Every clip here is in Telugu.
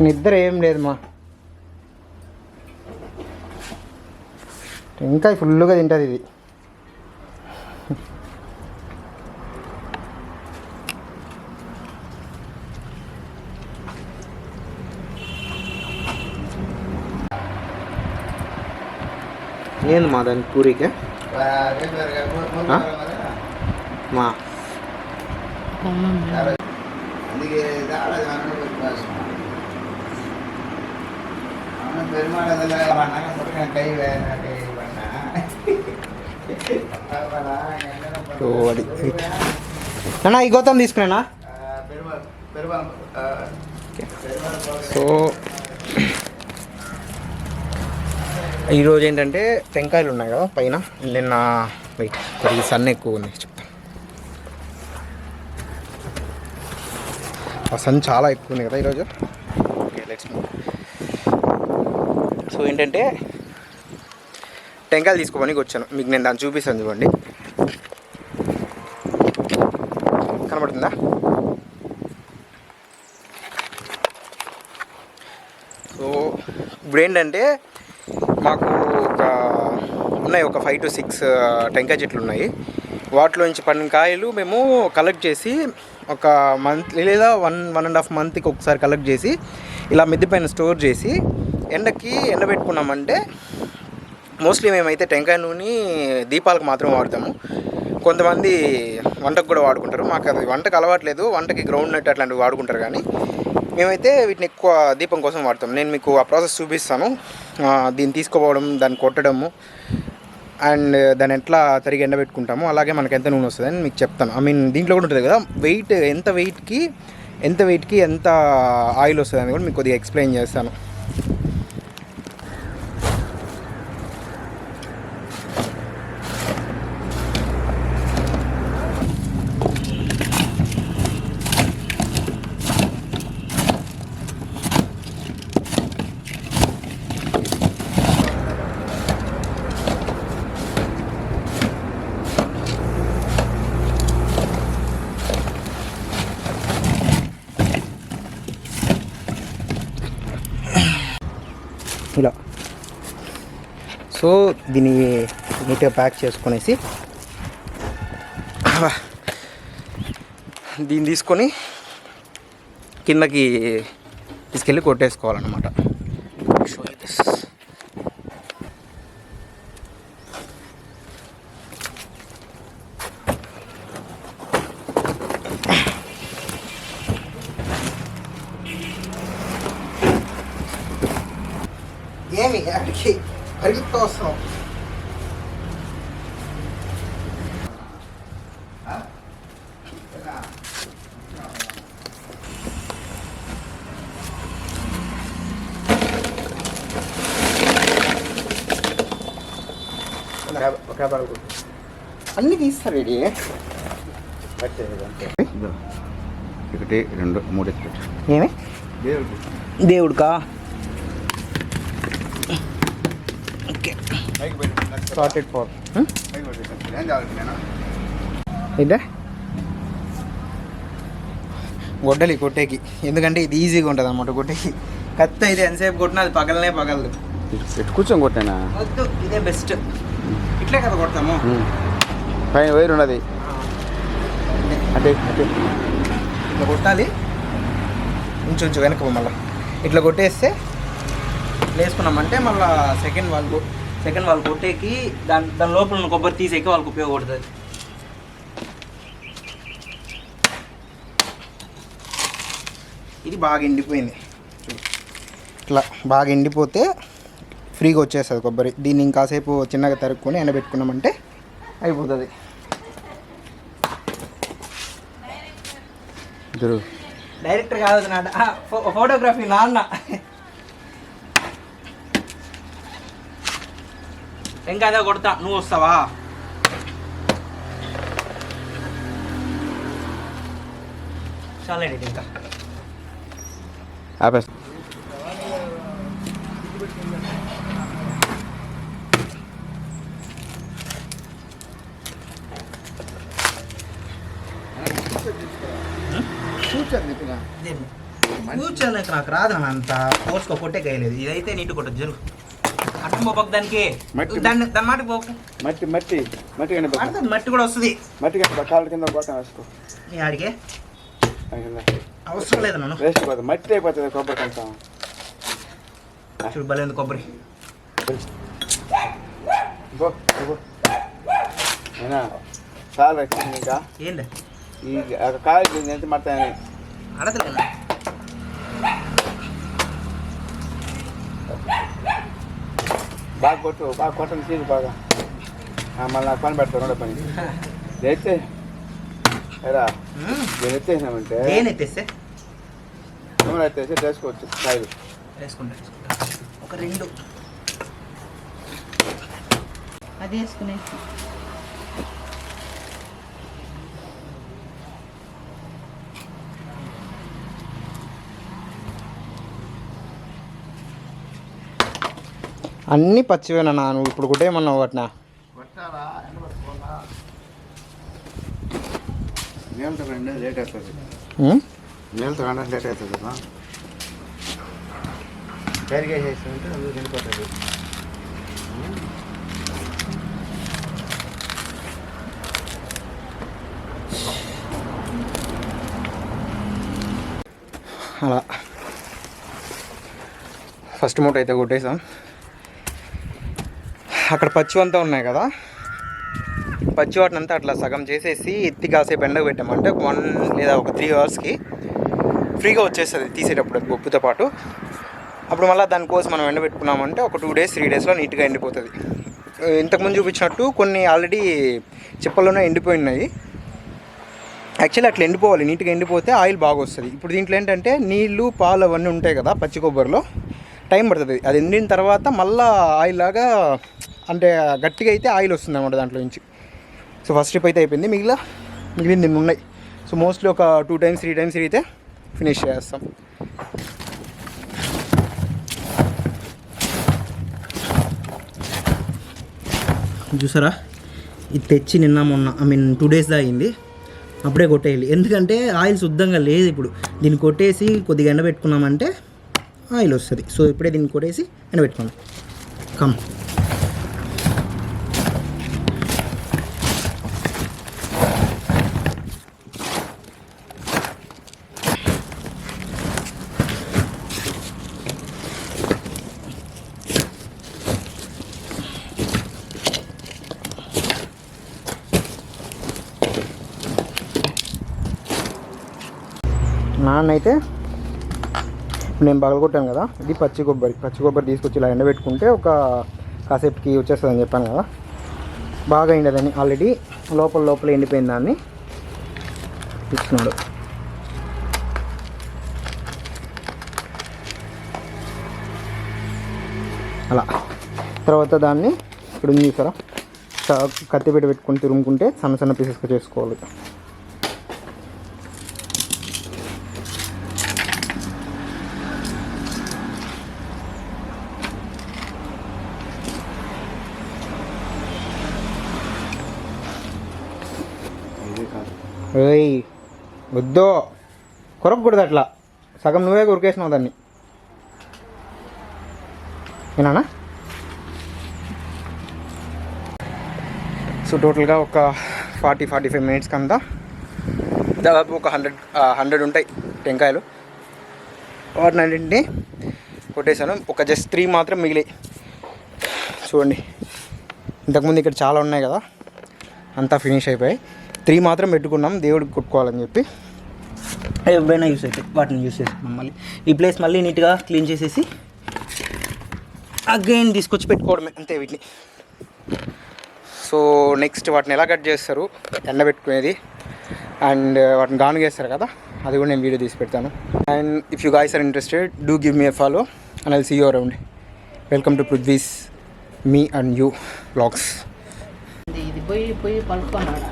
నిద్ర ఏం లేదు మా ఇంకా ఫుల్గా తింటుంది ఇది. ఏంది మా దాని పూరికే మా అన్నా ఈ గౌతమ్ తీసుకున్నా. సో ఈరోజు ఏంటంటే టెంకాయలు ఉన్నాయి కదా పైన. నిన్న వెయిట్ కొద్దిగా సన్ ఎక్కువ ఉంది చెప్తాను. ఆ సన్ చాలా ఎక్కువ ఉంది కదా ఈరోజు. Okay let's move. సో ఏంటంటే టెంకాయలు తీసుకోవడానికి వచ్చాను. మీకు నేను దాన్ని చూపిస్తాను చూడండి. కనబడుతుందా? సో ఇప్పుడు ఏంటంటే మాకు ఒక 5 to 6 టెంకాయ చెట్లు ఉన్నాయి. వాటిలోంచి 12 కాయలు మేము కలెక్ట్ చేసి ఒక మంత్ లేదా 1.5 monthకి ఒకసారి కలెక్ట్ చేసి ఇలా మిద్దె పైన స్టోర్ చేసి ఎండకి ఎండబెట్టుకున్నామంటే మోస్ట్లీ మేమైతే టెంకాయ నూనె దీపాలకు మాత్రం వాడతాము. కొంతమంది వంటకు కూడా వాడుకుంటారు. మాకు అది వంటకు అలవాట్లేదు. వంటకి గ్రౌండ్ నట్ అట్లాంటివి వాడుకుంటారు, కానీ మేమైతే వీటిని ఎక్కువ దీపం కోసం వాడతాం. నేను మీకు ఆ ప్రాసెస్ చూపిస్తాను. దీన్ని తీసుకోవడం, దాన్ని కొట్టడము అండ్ దాన్ని ఎట్లా తరిగి ఎండబెట్టుకుంటాము, అలాగే మనకు ఎంత నూనె వస్తుంది అని మీకు చెప్తాను. దీంట్లో కూడా ఉంటుంది కదా వెయిట్, ఎంత వెయిట్కి ఎంత ఆయిల్ వస్తుంది అని కూడా మీకు కొద్దిగా ఎక్స్ప్లెయిన్ చేస్తాను. ఇలా సో దీన్ని నీట్గా ప్యాక్ చేసుకునేసి దీన్ని తీసుకొని కిందకి తీసుకెళ్ళి కొట్టేసుకోవాలన్నమాట. ఏమి అక్కడికి పరిగెత్తుతూ వస్తున్నాం. అన్నీ తీస్తారు ఇది. 1 2 3 ఏమి దేవుడికా? ఓకే సార్టెడ్ ఫార్ ఇదే గొడ్డలి కొట్టేకి, ఎందుకంటే ఇది ఈజీగా ఉంటుంది అన్నమాట కొట్టేకి. కత్తి అయితే ఎంతసేపు కొట్టినా అది పగలదు. కూర్చొని కొట్టానా? వద్దు, ఇదే బెస్ట్. ఇట్లే కదా కొడతాము. పైన వైర్ ఉన్నది అంటే ఇట్లా కొట్టాలి. ఇంచు వెనక మళ్ళీ ఇట్లా కొట్టేస్తే వేసుకున్నామంటే మళ్ళీ సెకండ్ వాళ్ళు కొట్టేకి దాని లోపల ఉన్న కొబ్బరి తీసేకి వాళ్ళకి ఉపయోగపడుతుంది. ఇది బాగా ఎండిపోయింది. ఇట్లా బాగా ఎండిపోతే ఫ్రీగా వచ్చేస్తుంది కొబ్బరి. దీన్ని ఇంకాసేపు చిన్నగా తరుక్కొని ఎండబెట్టుకున్నామంటే అయిపోతుంది. డైరెక్టర్ కాదు ఫోటోగ్రఫీ నాన్న. ఇంకా అదే కొడతా, నువ్వు వస్తావా? చాలండి ఇంకా ఆపేస్తా. చూచాను కూర్చోలేక నాకు రాదు నాన్న అంత కోసుకో కొట్టే కాయలేదు ఇదైతే నీటి కొట్టదు జరుగు అర్థం పోపకు దానికి దాని మాట పోకు మట్టి మట్టి మట్టి కండి పడుతుంది మట్టి కూడా వస్తుంది మట్టి కండి కాళ్ళ కింద గోతం వేసుకో నీ ఆడికే అవసరం లేదు నన్ను వేస్ట్ పోతుంది మట్టి అయిపోతుంది కొబ్బరి కొంచెం చూడు బలేదు కొబ్బరి అయినా చాలా వచ్చింది ఇంకా ఏంటి ఈ కాయలు ఎంత మడతాయని అడతలేదు బాగా కొట్టండి తీరు బాగా మళ్ళీ నాకు పని పెడతాను రెండో పని అయితే ఎరా నేను ఎత్తేసినామంటే నేను ఎత్తేస్తే నూనె ఎత్తేసి వేసుకోవచ్చు కాయలు వేసుకుంటా ఒక రెండు అది వేసుకునే అన్నీ పచ్చివేనా నువ్వు ఇప్పుడు కూడా ఏమన్నా వాటినా నీళ్ళతో రండి లేట్ అవుతుంది నీళ్ళతో రండి లేట్ అవుతుంది కదా పెరిగేసేస్తుంటే అందుకు వెళ్ళిపోతుంది అలా ఫస్ట్ మూట అయితే కొట్టేసాం అక్కడ పచ్చివంతా ఉన్నాయి కదా పచ్చి వాటిని అంతా అట్లా సగం చేసేసి ఎత్తి కాసేపు ఎండకు పెట్టామంటే 1 లేదా ఒక 3 అవర్స్కి ఫ్రీగా వచ్చేస్తుంది తీసేటప్పుడు బొప్పుతో పాటు అప్పుడు మళ్ళీ దానికోసం మనం ఎండబెట్టుకున్నామంటే ఒక 2 days 3 daysలో నీట్గా ఎండిపోతుంది ఇంతకుముందు చూపించినట్టు కొన్ని ఆల్రెడీ చిప్పల్లోనే ఎండిపోయినాయి యాక్చువల్లీ అట్లా ఎండిపోవాలి నీట్గా ఎండిపోతే ఆయిల్ బాగా వస్తుంది ఇప్పుడు దీంట్లో ఏంటంటే నీళ్ళు పాలు అవన్నీ ఉంటాయి కదా పచ్చి కొబ్బరిలో టైం పడుతుంది అది ఎండిన తర్వాత మళ్ళీ ఆయిల్ లాగా అంటే గట్టిగా అయితే ఆయిల్ వస్తుంది అన్నమాట దాంట్లో నుంచి సో ఫస్ట్ ట్రిప్ అయితే అయిపోయింది మిగిలింది ఉన్నాయి సో మోస్ట్లీ ఒక 2 times 3 times అయితే ఫినిష్ చేస్తాం చూసారా ఇది తెచ్చి నిన్న మొన్న 2 days అయింది అప్పుడే కొట్టేయాలి ఎందుకంటే ఆయిల్ శుద్ధంగా లేదు ఇప్పుడు దీన్ని కొట్టేసి కొద్దిగా ఎండబెట్టుకున్నామంటే ఆయిల్ వస్తుంది సో ఇప్పుడే దీన్ని కొట్టేసి ఎండబెట్టుకున్నాం కమ్ నాన్న అయితే నేను పగలగొట్టాను కదా ఇది పచ్చి కొబ్బరి తీసుకొచ్చి ఇలా ఎండబెట్టుకుంటే ఒక కాసేపుకి వచ్చేస్తుందని చెప్పాను కదా బాగా ఎండదని ఆల్రెడీ లోపల ఎండిపోయిన దాన్ని ఇస్తున్నాడు అలా తర్వాత దాన్ని ఇప్పుడు ఉంది చూసారా కత్తి పెట్టుకొని తిరుగుకుంటే సన్న పీసెస్గా చేసుకోవాలి ఏయ్ వద్దో కొరకూడదు అట్లా సగం నువ్వే కొరికేసినావు దాన్ని ఏనా సో టోటల్గా ఒక 40-45 minutes అంతా దాదాపు ఒక 100 ఉంటాయి టెంకాయలు వాటిని అన్నింటినీ కొట్టేశాను ఒక జస్ట్ 3 మాత్రం మిగిలి చూడండి ఇంతకుముందు ఇక్కడ చాలా ఉన్నాయి కదా అంతా ఫినిష్ అయిపోయాయి 3 మాత్రం పెట్టుకున్నాం దేవుడికి కొట్టుకోవాలని చెప్పి ఎప్పుడైనా యూస్ అవుతాయి వాటిని యూస్ చేసుకున్నాం మళ్ళీ ఈ ప్లేస్ మళ్ళీ నీట్గా క్లీన్ చేసేసి అగైన్ తీసుకొచ్చి పెట్టుకోవడమే అంతే వీటిని సో నెక్స్ట్ వాటిని ఎలా కట్ చేస్తారు ఎండబెట్టుకునేది అండ్ వాటిని గానుగేస్తారు కదా అది కూడా నేను వీడియో తీసి పెడతాను and if you guys are interested do give me a follow and I'll see you around welcome to Prithvi's me and you vlogs ఇది పోయి పలుకున్నాడా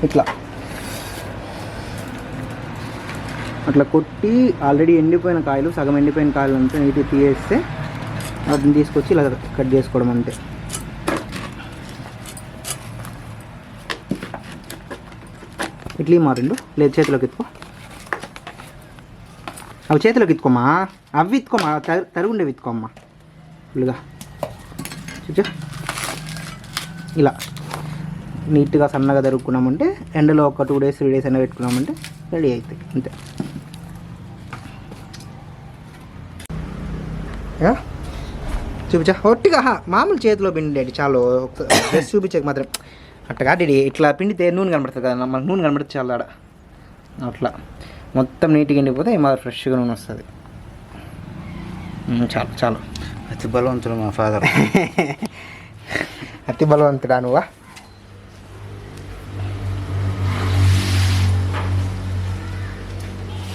ఇట్లా అట్లా కొట్టి ఆల్రెడీ ఎండిపోయిన కాయలు సగం ఎండిపోయిన కాయలు అంతా నీట్గా తీసేస్తే వాటిని తీసుకొచ్చి ఇలా కట్ చేసుకోవడం అంతే ఇడ్లీ మారిండు లేదు చేతిలోకి ఎత్తుకో అవి చేతిలోకి ఎత్తుకోమ్మా, అవి ఎత్తుకోమ్మా, తరుగుండే ఎత్తుకోమ్మా ఫుల్గా. చూచా ఇలా నీట్గా సన్నగా తరుక్కున్నామంటే ఎండలో ఒక 2 days 3 days అయినా పెట్టుకున్నామంటే రెడీ అవుతాయి అంతే. చూపించా ఒట్టిగా మామూలు చేతిలో పిండి చాలు, డ్రెస్ చూపించక మాత్రం అట్టగా డాడీ ఇట్లా పిండితే నూనె కనబడుతుంది కదా, మనకు నూనె కనబడుతుంది చాలా ఆడ అట్లా మొత్తం నీట్గా ఎండిపోతే మాది ఫ్రెష్గా నూనె వస్తుంది. చాలు చాలు. అతి బలవంతుడు మా ఫాదర్. అతి బలవంతుడా నువ్వా?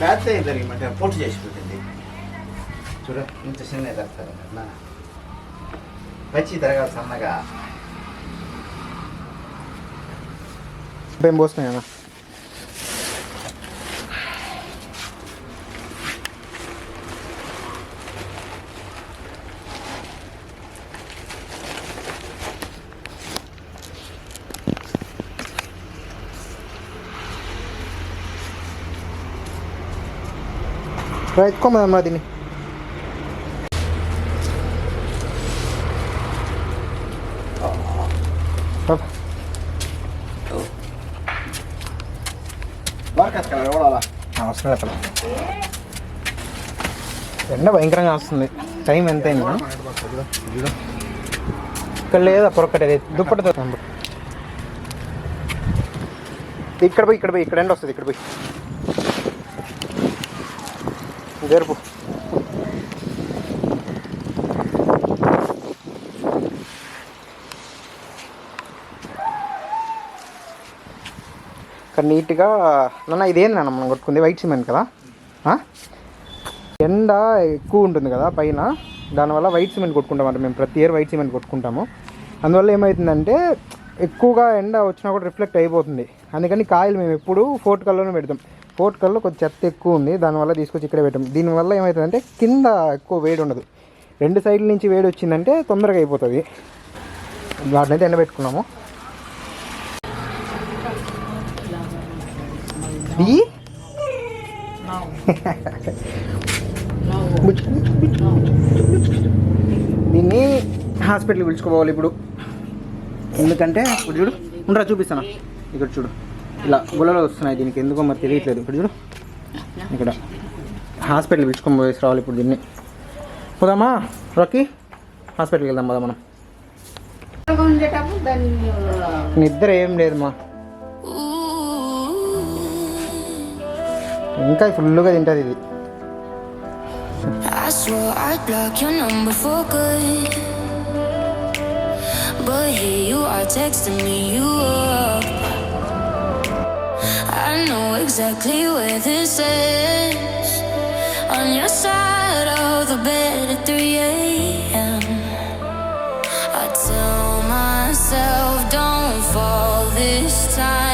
పెద్ద జరిగిందంటే పొట్టు చేసిపోతుంది. చూడ ఇంత చిన్న తరుగుతారు అన్న, పచ్చి తరగాలి సన్నగా. ఏం పోస్తున్నాయన్నా? ఎత్తుకోమదమ్మా దీన్ని. అవసరం అసలు ఎండ భయంకరంగా వస్తుంది. టైం ఎంత అయింది? ఇక్కడ లేదా పొరక్కటి దుప్పటితో ఇక్కడ పోయి ఇక్కడ ఎండ వస్తుంది. ఇక్కడ పోయి జరుపు. ఇక్కడ నీట్గా నాన్న ఇదేంది నాన్న మనం కొట్టుకుంది వైట్ సిమెంట్ కదా, ఎండ ఎక్కువ ఉంటుంది కదా పైన, దానివల్ల వైట్ సిమెంట్ కొట్టుకుంటాం అంటే మేము ప్రతి ఇయర్ వైట్ సిమెంట్ కొట్టుకుంటాము. అందువల్ల ఏమవుతుందంటే ఎక్కువగా ఎండ వచ్చినా కూడా రిఫ్లెక్ట్ అయిపోతుంది. అందుకని కాయలు మేము ఎప్పుడు ఫోర్ట్ కలర్లోనే పెడతాం. ఫోర్ట్ కలర్లో కొంచెం చెత్త ఎక్కువ ఉంది, దానివల్ల తీసుకొచ్చి ఇక్కడే పెట్టాం. దీనివల్ల ఏమవుతుందంటే కింద ఎక్కువ వేడి ఉండదు, 2 సైడ్ల నుంచి వేడి వచ్చిందంటే తొందరగా అయిపోతుంది. వాటిని అయితే ఎండబెట్టుకున్నాము. దీన్ని హాస్పిటల్కి పిలుచుకోవాలి ఇప్పుడు. ఎందుకంటే ఇప్పుడు చూడు, ఉండరా చూపిస్తాను. ఇక్కడ చూడు ఇలా గుళ్ళలో వస్తున్నాయి, దీనికి ఎందుకో మరి తెలియట్లేదు. ఇక్కడ చూడు, ఇక్కడ హాస్పిటల్ పిలుచుకొని పోయేసి రావాలి ఇప్పుడు. దీన్ని పోదామా రాకీ? హాస్పిటల్కి వెళ్దాం కదా మనం. నిద్ర ఏం లేదు మా, ఇంకా ఫుల్గా తింటుంది ఇది. I swore I'd block your number for good, but here you are texting me you up. I know exactly where this is, on your side of the bed at 3 a.m. I tell myself don't fall this time.